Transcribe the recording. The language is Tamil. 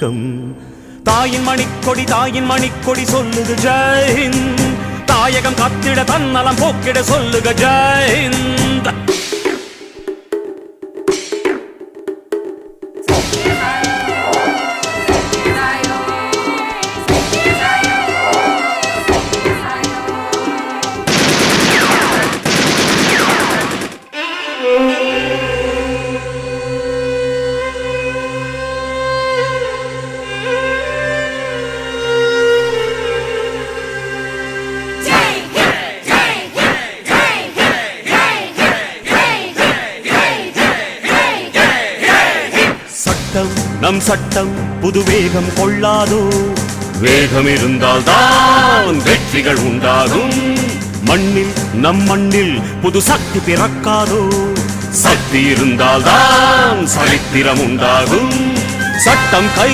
வணக்கம். தாயின் மணிக்கொடி சொல்லுது ஜெய் ஹிந்த். தாயகம் காத்திட தன்னலம் போக்கிட சொல்லுக ஜெய் ஹிந்த். நம் சட்டம் புது வேகம் கொள்ளாதோ. வேகம் இருந்தால் தான் வெற்றிகள் உண்டாகும். மண்ணில் நம் மண்ணில் புது சக்தி பிறக்காதோ. சக்தி இருந்தால் தான் சரித்திரம் உண்டாகும். சட்டம் கை